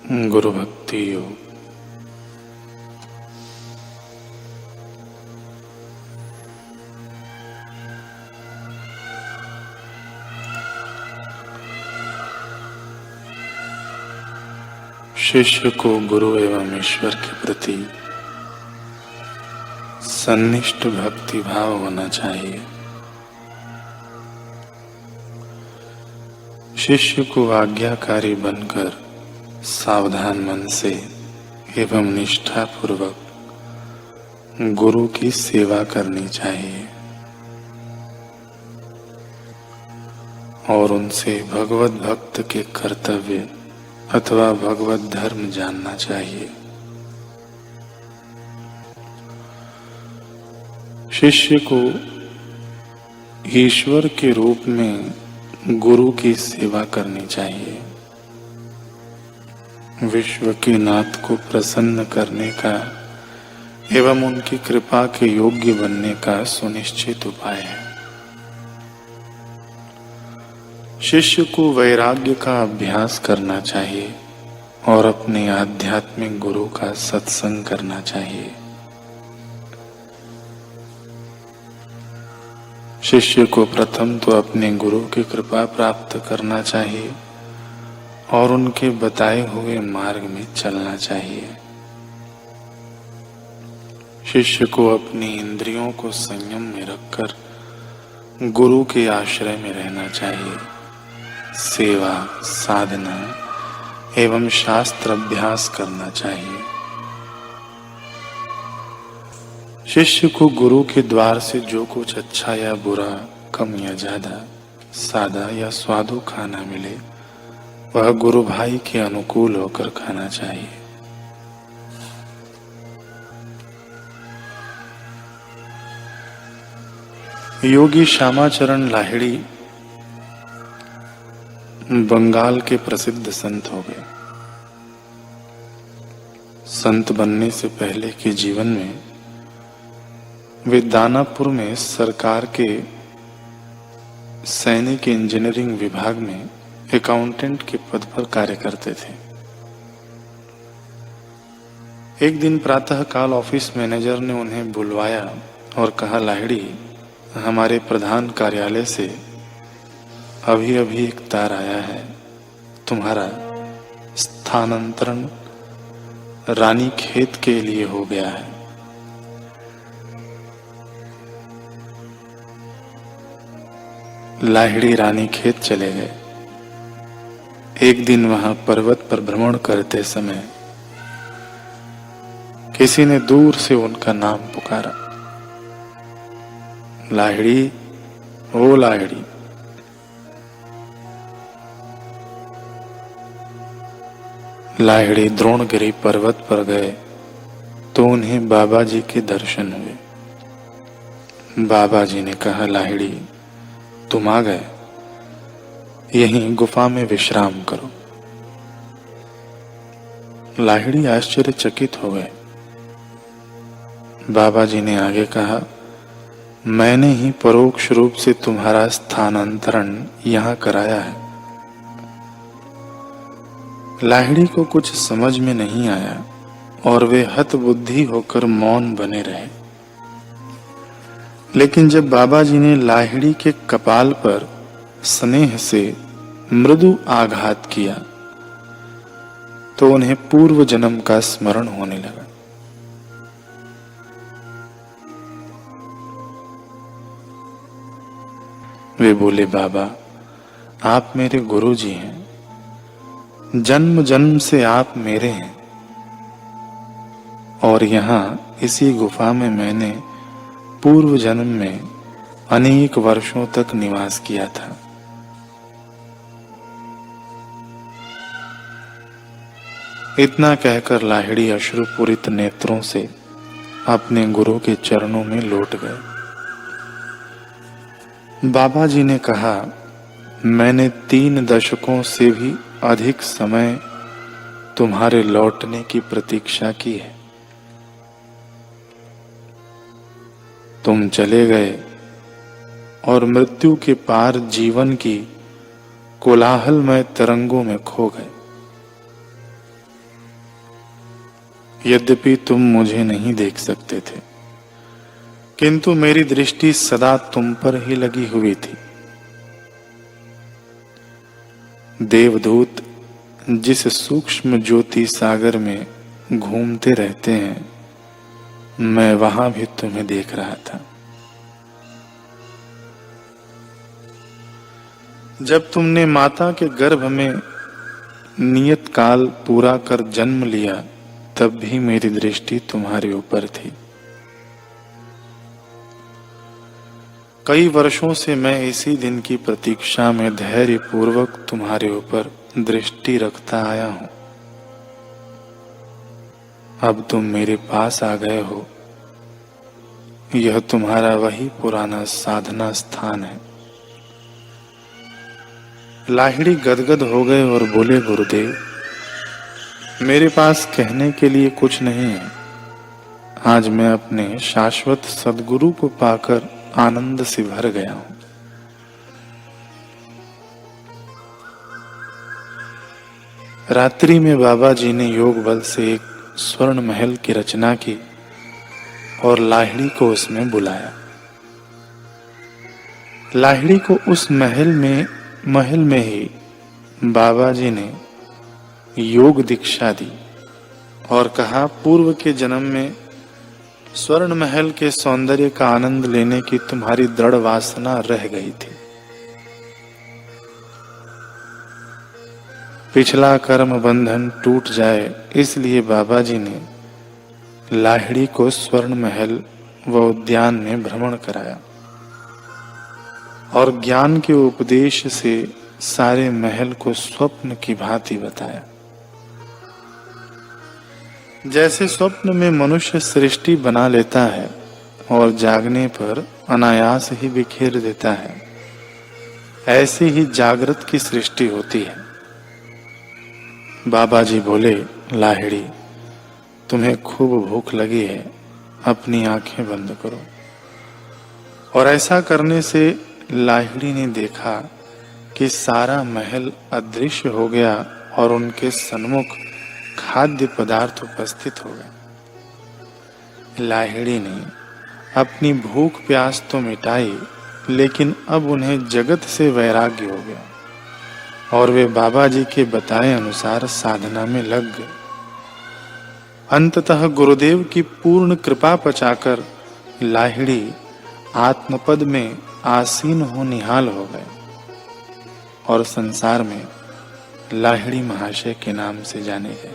गुरु भक्ति योग। शिष्य को गुरु एवं ईश्वर के प्रति सन्निष्ठ भक्ति भाव होना चाहिए। शिष्य को आज्ञाकारी बनकर सावधान मन से एवं निष्ठा पूर्वक गुरु की सेवा करनी चाहिए और उनसे भगवत भक्त के कर्तव्य अथवा भगवत धर्म जानना चाहिए। शिष्य को ईश्वर के रूप में गुरु की सेवा करनी चाहिए। विश्व के नाथ को प्रसन्न करने का एवं उनकी कृपा के योग्य बनने का सुनिश्चित उपाय है। शिष्य को वैराग्य का अभ्यास करना चाहिए और अपने आध्यात्मिक गुरु का सत्संग करना चाहिए। शिष्य को प्रथम तो अपने गुरु की कृपा प्राप्त करना चाहिए और उनके बताए हुए मार्ग में चलना चाहिए। शिष्य को अपनी इंद्रियों को संयम में रखकर गुरु के आश्रय में रहना चाहिए। सेवा, साधना एवं शास्त्र अभ्यास करना चाहिए। शिष्य को गुरु के द्वार से जो कुछ अच्छा या बुरा, कम या ज्यादा, सादा या स्वादु खाना मिले वह गुरु भाई के अनुकूल होकर खाना चाहिए। योगी श्यामाचरण लाहिड़ी बंगाल के प्रसिद्ध संत हो गए। संत बनने से पहले के जीवन में वे दानापुर में सरकार के सैनिक इंजीनियरिंग विभाग में अकाउंटेंट के पद पर कार्य करते थे। एक दिन प्रातःकाल ऑफिस मैनेजर ने उन्हें बुलवाया और कहा, लाहिड़ी, हमारे प्रधान कार्यालय से अभी अभी एक तार आया है, तुम्हारा स्थानांतरण रानीखेत के लिए हो गया है। लाहिड़ी रानीखेत चले गए। एक दिन वहां पर्वत पर भ्रमण करते समय किसी ने दूर से उनका नाम पुकारा, लाहिड़ी, ओ लाहिड़ी। लाहिड़ी द्रोणगिरी पर्वत पर गए तो उन्हें बाबा जी के दर्शन हुए। बाबा जी ने कहा, लाहिड़ी, तुम आ गए, यहीं गुफा में विश्राम करो। लाहिड़ी आश्चर्यचकित हो गए। बाबा जी ने आगे कहा, मैंने ही परोक्ष रूप से तुम्हारा स्थानांतरण यहां कराया है। लाहिड़ी को कुछ समझ में नहीं आया और वे हतबुद्धि होकर मौन बने रहे। लेकिन जब बाबा जी ने लाहिड़ी के कपाल पर स्नेह से मृदु आघात किया तो उन्हें पूर्व जन्म का स्मरण होने लगा। वे बोले, बाबा, आप मेरे गुरु जी हैं, जन्म जन्म से आप मेरे हैं और यहाँ इसी गुफा में मैंने पूर्व जन्म में अनेक वर्षों तक निवास किया था। इतना कहकर लाहिड़ी अश्रुपूरित नेत्रों से अपने गुरु के चरणों में लौट गए। बाबा जी ने कहा, मैंने 3 दशकों से भी अधिक समय तुम्हारे लौटने की प्रतीक्षा की है। तुम चले गए और मृत्यु के पार जीवन की कोलाहलमय तरंगों में खो गए। यद्यपि तुम मुझे नहीं देख सकते थे, किंतु मेरी दृष्टि सदा तुम पर ही लगी हुई थी। देवदूत जिस सूक्ष्म ज्योति सागर में घूमते रहते हैं, मैं वहां भी तुम्हें देख रहा था। जब तुमने माता के गर्भ में नियत काल पूरा कर जन्म लिया, तब भी मेरी दृष्टि तुम्हारे ऊपर थी। कई वर्षों से मैं इसी दिन की प्रतीक्षा में धैर्य पूर्वक तुम्हारे ऊपर दृष्टि रखता आया हूं। अब तुम मेरे पास आ गए हो। यह तुम्हारा वही पुराना साधना स्थान है। लाहिड़ी गदगद हो गए और बोले, गुरुदेव, मेरे पास कहने के लिए कुछ नहीं है। आज मैं अपने शाश्वत सद्गुरु को पाकर आनंद से भर गया हूं। रात्रि में बाबा जी ने योग बल से एक स्वर्ण महल की रचना की और लाहिड़ी को उसमें बुलाया। लाहिड़ी को उस महल में ही बाबा जी ने योग दीक्षा दी और कहा, पूर्व के जन्म में स्वर्ण महल के सौंदर्य का आनंद लेने की तुम्हारी दृढ़ वासना रह गई थी। पिछला कर्म बंधन टूट जाए, इसलिए बाबा जी ने लाहिड़ी को स्वर्ण महल व उद्यान में भ्रमण कराया और ज्ञान के उपदेश से सारे महल को स्वप्न की भांति बताया। जैसे स्वप्न में मनुष्य सृष्टि बना लेता है और जागने पर अनायास ही बिखेर देता है, ऐसे ही जागृत की सृष्टि होती है। बाबा जी बोले, लाहिड़ी, तुम्हें खूब भूख लगी है, अपनी आंखें बंद करो। और ऐसा करने से लाहिड़ी ने देखा कि सारा महल अदृश्य हो गया और उनके सन्मुख खाद्य पदार्थ उपस्थित हो गए। लाहिड़ी ने अपनी भूख प्यास तो मिटाई, लेकिन अब उन्हें जगत से वैराग्य हो गया और वे बाबा जी के बताए अनुसार साधना में लग गए। अंततः गुरुदेव की पूर्ण कृपा पचाकर लाहिड़ी आत्मपद में आसीन हो निहाल हो गए और संसार में लाहिड़ी महाशय के नाम से जाने गए।